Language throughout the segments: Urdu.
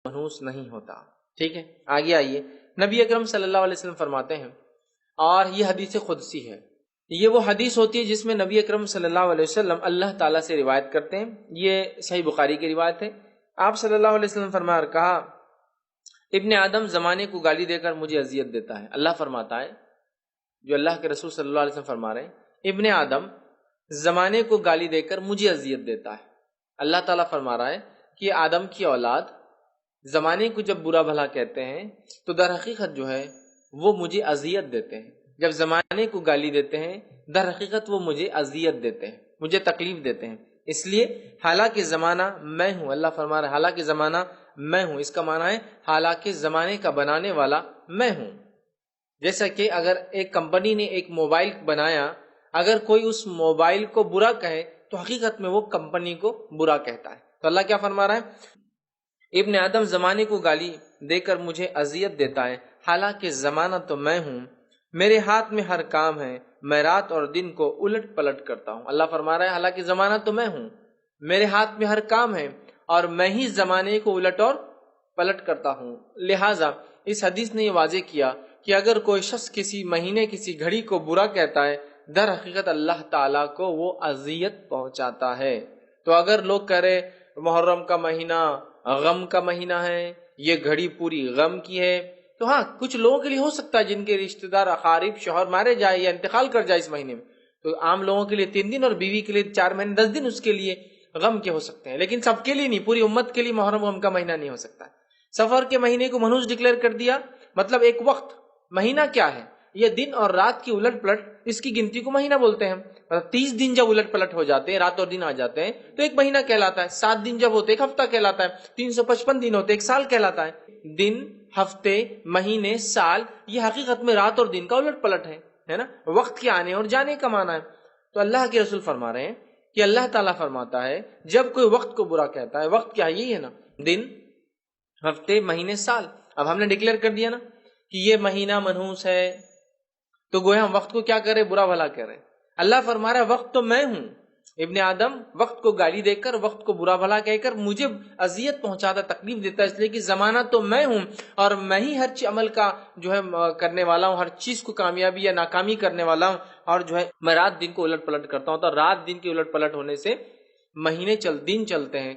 منحوس نہیں ہوتا. ٹھیک ہے, آگے آئیے. نبی اکرم صلی اللہ علیہ وسلم فرماتے ہیں, اور یہ حدیث قدسی ہے, یہ وہ حدیث ہوتی ہے جس میں نبی اکرم صلی اللہ علیہ وسلم اللہ تعالیٰ سے روایت کرتے ہیں. یہ صحیح بخاری کی روایت ہے. آپ صلی اللہ علیہ وسلم فرمایا, کہا ابن آدم زمانے کو گالی دے کر مجھے اذیت دیتا ہے. اللہ فرماتا ہے, جو اللہ کے رسول صلی اللہ علیہ وسلم فرما رہے ہیں, ابن آدم زمانے کو گالی دے کر مجھے اذیت دیتا ہے. اللہ تعالیٰ فرما رہا ہے کہ آدم کی اولاد زمانے کو جب برا بھلا کہتے ہیں تو در حقیقت جو ہے وہ مجھے اذیت دیتے ہیں. جب زمانے کو گالی دیتے ہیں در حقیقت وہ مجھے اذیت دیتے ہیں, مجھے تکلیف دیتے ہیں. اس لیے حالانکہ زمانہ میں ہوں, اللہ فرما رہا ہے حالانکہ زمانہ میں ہوں, اس کا معنی ہے حالانکہ زمانے کا بنانے والا میں ہوں. جیسا کہ اگر ایک کمپنی نے ایک موبائل بنایا, اگر کوئی اس موبائل کو برا کہے تو حقیقت میں وہ کمپنی کو برا کہتا ہے. تو اللہ کیا فرما رہا ہے, ابن آدم زمانے کو گالی دے کر مجھے اذیت دیتا ہے, حالانکہ زمانہ تو میں ہوں, میرے ہاتھ میں ہر کام ہے, میں رات اور دن کو الٹ پلٹ کرتا ہوں. اللہ فرما رہا ہے حالانکہ زمانہ تو میں ہوں, میرے ہاتھ میں ہر کام ہے, اور میں ہی زمانے کو الٹ اور پلٹ کرتا ہوں. لہٰذا اس حدیث نے یہ واضح کیا کہ اگر کوئی شخص کسی مہینے کسی گھڑی کو برا کہتا ہے, در حقیقت اللہ تعالیٰ کو وہ اذیت پہنچاتا ہے. تو اگر لوگ کہہ رہے محرم کا مہینہ غم کا مہینہ ہے, یہ گھڑی پوری غم کی ہے, تو ہاں کچھ لوگوں کے لیے ہو سکتا ہے جن کے رشتہ دار اقارب شوہر مارے جائے یا انتقال کر جائے اس مہینے میں, تو عام لوگوں کے لیے 3 دن اور بیوی کے لیے 4 مہینے 10 دن اس کے لیے غم کے ہو سکتے ہیں, لیکن سب کے لیے نہیں, پوری امت کے لیے محرم غم کا مہینہ نہیں ہو سکتا. سفر کے مہینے کو منحوس ڈکلیئر کر دیا, مطلب ایک وقت. مہینہ کیا ہے, یہ دن اور رات کی الٹ پلٹ, اس کی گنتی کو مہینہ بولتے ہیں. 30 دن جب الٹ پلٹ ہو جاتے ہیں, رات اور دن آ جاتے ہیں, تو ایک مہینہ کہلاتا ہے. 7 دن جب ہوتے ایک ہفتہ کہلاتا ہے. 355 دن ہوتے ایک سال کہلاتا ہے. دن, ہفتے, مہینے, سال, یہ حقیقت میں رات اور دن کا الٹ پلٹ ہے نا, وقت کے آنے اور جانے کا معنی ہے. تو اللہ کے رسول فرما رہے ہیں کہ اللہ تعالیٰ فرماتا ہے جب کوئی وقت کو برا کہتا ہے, وقت کیا یہی ہے نا, دن, ہفتے, مہینے, سال. اب ہم نے ڈکلیئر کر دیا نا کہ یہ مہینہ منحوس ہے, تو گویا ہم وقت کو کیا کرے, برا بھلا کہہ رہے. اللہ فرما رہا ہے وقت تو میں ہوں, ابن آدم وقت کو گالی دے کر, وقت کو برا بھلا کہہ کر مجھے اذیت پہنچاتا, تکلیف دیتا, اس لیے کہ زمانہ تو میں ہوں, اور میں ہی ہر عمل کا جو ہے کرنے والا ہوں, ہر چیز کو کامیابی یا ناکامی کرنے والا ہوں, اور جو ہے میں رات دن کو الٹ پلٹ کرتا ہوں. تو رات دن کے الٹ پلٹ ہونے سے مہینے دن چلتے ہیں,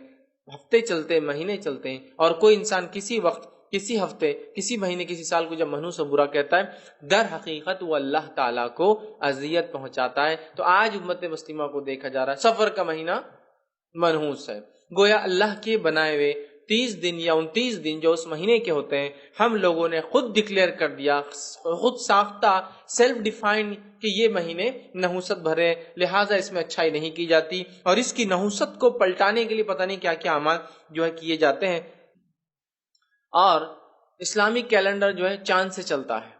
ہفتے چلتے ہیں, مہینے چلتے ہیں, اور کوئی انسان کسی وقت, کسی ہفتے, کسی مہینے, کسی سال کو جب منحوس و برا کہتا ہے, در حقیقت وہ اللہ تعالیٰ کو اذیت پہنچاتا ہے. تو آج امت مسلمہ کو دیکھا جا رہا ہے سفر کا مہینہ منحوس ہے. گویا اللہ کے بنائے ہوئے 30 دن یا 29 دن جو اس مہینے کے ہوتے ہیں, ہم لوگوں نے خود ڈکلیئر کر دیا, خود ساختہ, سیلف ڈیفائن کہ یہ مہینے نحوست بھرے, لہٰذا اس میں اچھائی نہیں کی جاتی, اور اس کی نحوست کو پلٹانے کے لیے پتہ نہیں کیا کیا اعمال جو ہے کیے جاتے ہیں. اور اسلامی کیلنڈر جو ہے چاند سے چلتا ہے,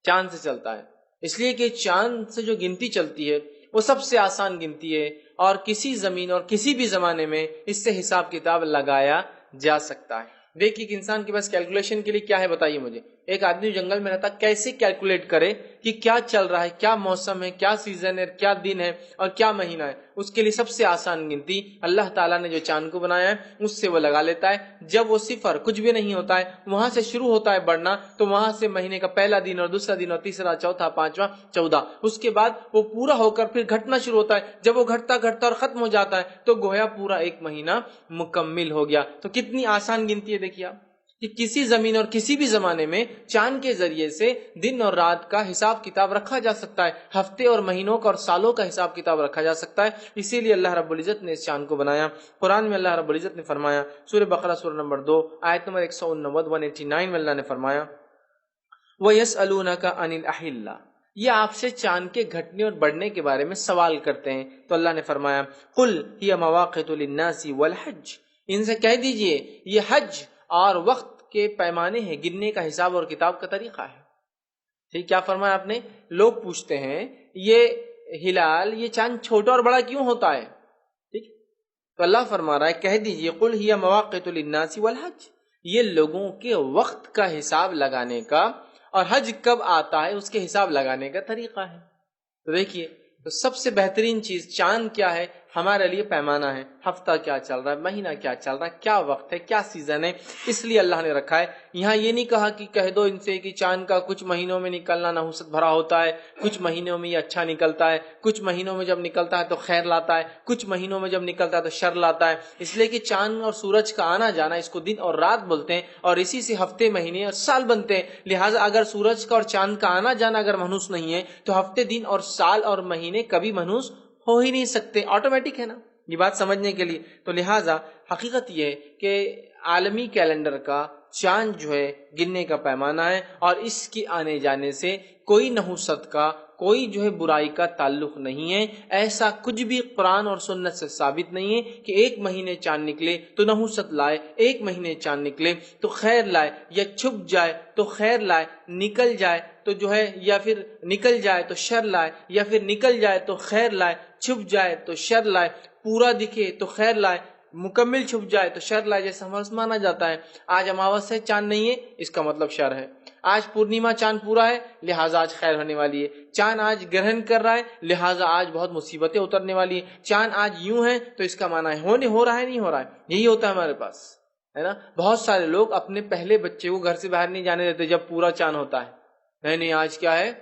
چاند سے چلتا ہے, اس لیے کہ چاند سے جو گنتی چلتی ہے وہ سب سے آسان گنتی ہے, اور کسی زمین اور کسی بھی زمانے میں اس سے حساب کتاب لگایا جا سکتا ہے. دیکھیے کہ انسان کے پاس کیلکولیشن کے لیے کیا ہے, بتائیے مجھے. ایک آدمی جنگل میں رہتا کیسے کیلکولیٹ کرے کہ کیا چل رہا ہے, کیا موسم ہے, کیا سیزن ہے, کیا دن ہے اور کیا مہینہ ہے. اس کے لیے سب سے آسان گنتی اللہ تعالیٰ نے جو چاند کو بنایا ہے اس سے وہ لگا لیتا ہے. جب وہ صفر کچھ بھی نہیں ہوتا ہے, وہاں سے شروع ہوتا ہے بڑھنا, تو وہاں سے مہینے کا پہلا دن اور دوسرا دن اور تیسرا, چوتھا, پانچواں, 14, اس کے بعد وہ پورا ہو کر پھر گھٹنا شروع ہوتا ہے. جب وہ گھٹتا گھٹتا اور ختم ہو جاتا ہے تو گویا پورا ایک مہینہ مکمل ہو گیا. تو کتنی آسان گنتی ہے دیکھیے آپ, کہ کسی زمین اور کسی بھی زمانے میں چاند کے ذریعے سے دن اور رات کا حساب کتاب رکھا جا سکتا ہے, ہفتے اور مہینوں کا اور سالوں کا حساب کتاب رکھا جا سکتا ہے. اسی لیے اللہ رب العزت نے اس چاند کو بنایا. قرآن میں اللہ رب العزت نے فرمایا, سورہ بقرہ سورہ نمبر 2 آیت نمبر 189 میں اللہ نے فرمایا وَيَسْأَلُونَكَ عَنِ الْأَحِلَّةِ, یہ آپ سے چاند کے گھٹنے اور بڑھنے کے بارے میں سوال کرتے ہیں. تو اللہ نے فرمایا قُلْ هِيَ مَوَاقِتُ لِلنَّاسِ وَالْحَجِّ, ان سے کہہ دیجئے یہ حج اور وقت کے پیمانے ہیں, گننے کا حساب اور کتاب کا طریقہ ہے. ٹھیک, کیا فرمایا آپ نے؟ لوگ پوچھتے ہیں یہ ہلال, یہ چاند چھوٹا اور بڑا کیوں ہوتا ہے؟ ٹھیک, تو اللہ فرما رہا ہے کہہ دیجئے قُلْ هِيَ مَوَاقِتُ لِلنَّاسِ وَالْحَجِّ, یہ لوگوں کے وقت کا حساب لگانے کا اور حج کب آتا ہے اس کے حساب لگانے کا طریقہ ہے. تو دیکھیے, تو سب سے بہترین چیز چاند کیا ہے, ہمارے لیے پیمانہ ہے، ہفتہ کیا چل رہا ہے، مہینہ کیا چل رہا ہے، کیا وقت ہے، کیا سیزن ہے، اس لیے اللہ نے رکھا ہے۔ یہاں یہ نہیں کہا کہ کہہ دو ان سے کہ چاند کا کچھ مہینوں میں نکلنا نحوست بھرا ہوتا ہے، کچھ مہینوں میں یہ اچھا نکلتا ہے، کچھ مہینوں میں جب نکلتا ہے تو خیر لاتا ہے، کچھ مہینوں میں جب نکلتا ہے تو شر لاتا ہے، اس لیے کہ چاند اور سورج کا آنا جانا اس کو دن اور رات بولتے ہیں، اور اسی سے ہفتے، مہینے اور سال بنتے ہیں۔ لہٰذا اگر سورج کا اور چاند کا آنا جانا اگر منحوس نہیں ہے تو ہفتے، دن اور سال اور مہینے کبھی منحوس ہو ہی نہیں سکتے، آٹومیٹک ہے نا، یہ بات سمجھنے کے لیے۔ تو لہٰذا حقیقت یہ ہے کہ عالمی کیلنڈر کا چاند جو ہے گننے کا پیمانہ ہے، اور اس کے آنے جانے سے کوئی نحوست کا، کوئی جو ہے برائی کا تعلق نہیں ہے۔ ایسا کچھ بھی قرآن اور سنت سے ثابت نہیں ہے کہ ایک مہینے چاند نکلے تو نحوست لائے، ایک مہینے چاند نکلے تو خیر لائے، یا چھپ جائے تو خیر لائے، نکل جائے تو جو ہے، یا پھر نکل جائے تو شر لائے، یا پھر نکل جائے تو خیر لائے، چھپ جائے تو شر لائے، پورا دکھے تو خیر لائے، مکمل چھپ جائے تو شر لائے، جیسے ہمارا مانا جاتا ہے۔ آج اماوس ہے، چاند نہیں ہے، اس کا مطلب شر ہے۔ آج پورنیما چاند پورا ہے، لہٰذا آج خیر ہونے والی ہے۔ چاند آج گرہن کر رہا ہے، لہٰذا آج بہت مصیبتیں اترنے والی ہیں۔ چاند آج یوں ہے تو اس کا معنی ہے ہو رہا ہے، نہیں ہو رہا ہے، یہی ہوتا ہے ہمارے پاس، ہے نا۔ بہت سارے لوگ اپنے پہلے بچے کو گھر سے باہر نہیں جانے دیتے جب پورا چاند ہوتا ہے، نہیں آج کیا ہے،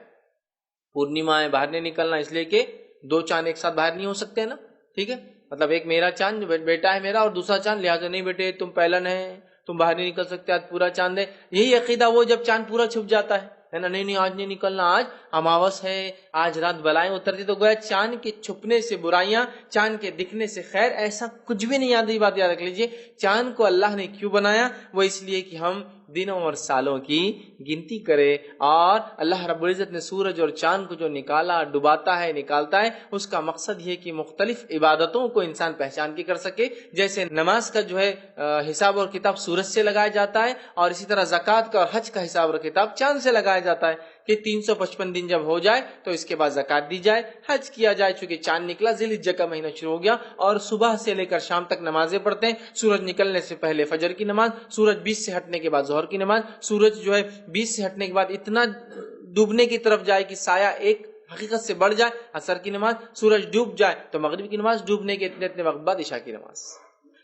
پورنیما ہے، باہر نہیں نکلنا، اس لیے کہ دو چاند ایک ساتھ باہر نہیں ہو سکتے نا، ٹھیک ہے۔ مطلب ایک میرا چاند بیٹا ہے میرا، اور دوسرا چاند، لہٰذا نہیں بیٹے تم پہلن ہے، تم باہر نہیں نکل سکتے، آج پورا چاند ہے۔ یہی عقیدہ وہ جب چاند پورا چھپ جاتا ہے نا، نہیں آج نہیں نکلنا، آج اماوس ہے، آج رات بلائیں اترتی، تو گویا چاند کے چھپنے سے برائیاں، چاند کے دکھنے سے خیر، ایسا کچھ بھی نہیں۔ یاد، یہ بات یاد رکھ لیجئے، چاند کو اللہ نے کیوں بنایا؟ وہ اس لیے کہ ہم دنوں اور سالوں کی گنتی کرے، اور اللہ رب العزت نے سورج اور چاند کو جو نکالا، ڈباتا ہے، نکالتا ہے، اس کا مقصد یہ کہ مختلف عبادتوں کو انسان پہچان کے کر سکے۔ جیسے نماز کا جو ہے حساب اور کتاب سورج سے لگایا جاتا ہے، اور اسی طرح زکوٰۃ کا اور حج کا حساب اور کتاب چاند سے لگایا جاتا ہے کہ 355 دن جب ہو جائے تو اس کے بعد زکوٰۃ دی جائے، حج کیا جائے، چونکہ چاند نکلا، ذی الحجہ کا مہینہ شروع ہو گیا، اور صبح سے لے کر شام تک نمازیں پڑھتے ہیں۔ سورج نکلنے سے پہلے فجر کی نماز، سورج 20 سے ہٹنے کے بعد ظہر کی نماز، سورج جو ہے 20 سے ہٹنے کے بعد اتنا ڈوبنے کی طرف جائے کہ سایہ ایک حقیقت سے بڑھ جائے، عصر کی نماز، سورج ڈوب جائے تو مغرب کی نماز، ڈوبنے کے اتنے وقت بعد عشاء کی نماز۔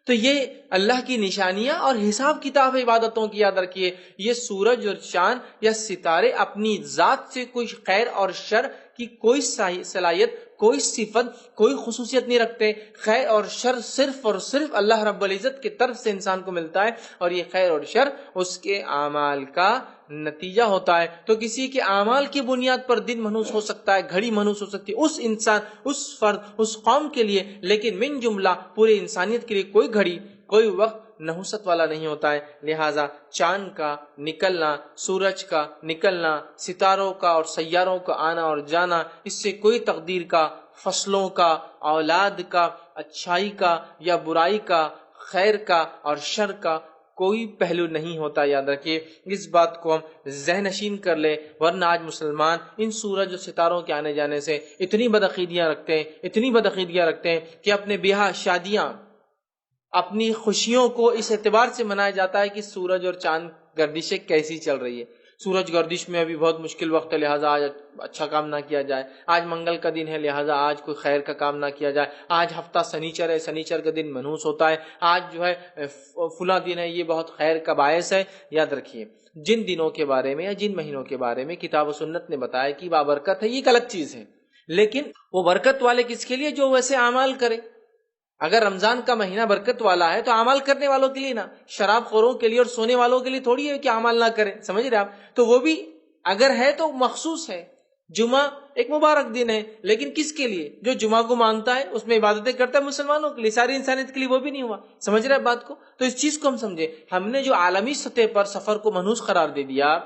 تو یہ اللہ کی نشانیاں اور حساب کتاب عبادتوں کی یاد رکھیے۔ یہ سورج اور چاند یا ستارے اپنی ذات سے کوئی خیر اور شر کی کوئی صلاحیت، کوئی صفت، کوئی خصوصیت نہیں رکھتے۔ خیر اور شر صرف اور صرف اللہ رب العزت کی طرف سے انسان کو ملتا ہے، اور یہ خیر اور شر اس کے اعمال کا نتیجہ ہوتا ہے۔ تو کسی کے اعمال کی بنیاد پر دن منحوس ہو سکتا ہے، گھڑی منحوس ہو سکتی ہے، اس انسان، اس فرد، اس قوم کے لیے، لیکن من جملہ پوری انسانیت کے لیے کوئی گھڑی، کوئی وقت نحوست والا نہیں ہوتا ہے۔ لہٰذا چاند کا نکلنا، سورج کا نکلنا، ستاروں کا اور سیاروں کا آنا اور جانا، اس سے کوئی تقدیر کا، فصلوں کا، اولاد کا، اچھائی کا یا برائی کا، خیر کا اور شر کا کوئی پہلو نہیں ہوتا۔ یاد رکھیے، اس بات کو ہم ذہن نشین کر لیں، ورنہ آج مسلمان ان سورج اور ستاروں کے آنے جانے سے اتنی بدعقیدیاں رکھتے ہیں، اتنی بدعقیدیاں رکھتے ہیں کہ اپنے بیاہ شادیاں، اپنی خوشیوں کو اس اعتبار سے منایا جاتا ہے کہ سورج اور چاند گردشیں کیسی چل رہی ہے۔ سورج گردش میں ابھی بہت مشکل وقت ہے، لہٰذا آج اچھا کام نہ کیا جائے، آج منگل کا دن ہے لہٰذا آج کوئی خیر کا کام نہ کیا جائے، آج ہفتہ سنیچر ہے، سنیچر کا دن منحوس ہوتا ہے، آج جو ہے فلاں دن ہے، یہ بہت خیر کا باعث ہے۔ یاد رکھیے، جن دنوں کے بارے میں یا جن مہینوں کے بارے میں کتاب و سنت نے بتایا کہ بابرکت ہے، یہ ایک الگ چیز ہے، لیکن وہ برکت والے کس کے لیے؟ جو ویسے اعمال کرے۔ اگر رمضان کا مہینہ برکت والا ہے تو اعمال کرنے والوں کے لیے نا، شراب خوروں کے لیے اور سونے والوں کے لیے تھوڑی ہے کہ اعمال نہ کریں، سمجھ رہے آپ؟ تو وہ بھی اگر ہے تو مخصوص ہے۔ جمعہ ایک مبارک دن ہے، لیکن کس کے لیے؟ جو جمعہ کو مانتا ہے، اس میں عبادتیں کرتا ہے، مسلمانوں کے لیے، ساری انسانیت کے لیے وہ بھی نہیں ہوا۔ سمجھ رہے بات کو؟ تو اس چیز کو ہم سمجھے، ہم نے جو عالمی سطح پر سفر کو منحوس قرار دے دیا،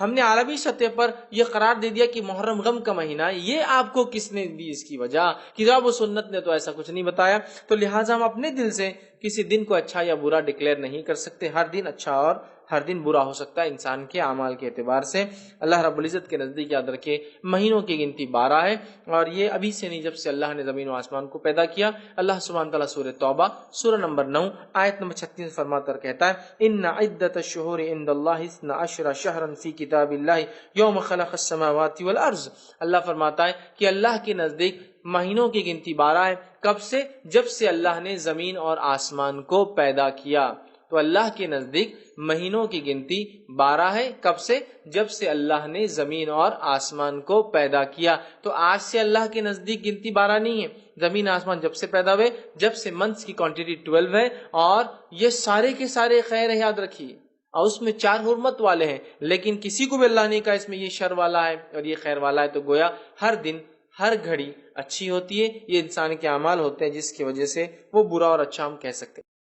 ہم نے عالمی سطح پر یہ قرار دے دیا کہ محرم غم کا مہینہ، یہ آپ کو کس نے دی اس کی وجہ؟ کتاب و سنت نے تو ایسا کچھ نہیں بتایا۔ تو لہٰذا ہم اپنے دل سے کسی دن کو اچھا یا برا ڈکلیئر نہیں کر سکتے۔ ہر دن اچھا اور ہر دن برا ہو سکتا ہے انسان کے اعمال کے اعتبار سے۔ اللہ رب العزت کے نزدیک یاد رکھے، مہینوں کی گنتی 12 ہے، اور یہ ابھی سے نہیں، جب سے اللہ نے زمین و آسمان کو پیدا کیا۔ اللہ سبحانہ تعالیٰ سورہ توبہ سورہ نمبر 9 آیت نمبر 36 فرماتا اور کہتا ہے، ان عدۃ الشہور عند اللہ 12 شہرا فی کتاب اللہ یوم خلق السماوات والارض۔ اللہ فرماتا ہے کہ اللہ کے نزدیک مہینوں کی گنتی 12 ہے. کب سے؟ جب سے اللہ نے زمین اور آسمان کو پیدا کیا. تو اللہ کے نزدیک مہینوں کی گنتی 12 ہے. کب سے؟ جب سے اللہ نے زمین اور آسمان کو پیدا کیا. تو آج سے اللہ کے نزدیک گنتی 12 نہیں ہے. زمین آسمان جب سے پیدا ہوئے، جب سے منتھس کی کوانٹٹی 12 ہے، اور یہ سارے کے سارے خیر ہے، یاد رکھیے. اور اس میں 4 حرمت والے ہیں، لیکن کسی کو بھی اللہ نے کہا اس میں یہ شر والا ہے اور یہ خیر والا ہے. تو گویا ہر دن ہر گھڑی اچھی ہوتی ہے. یہ انسان کے اعمال ہوتے ہیں جس کی وجہ سے وہ برا اور اچھا ہم کہہ سکتے ہیں.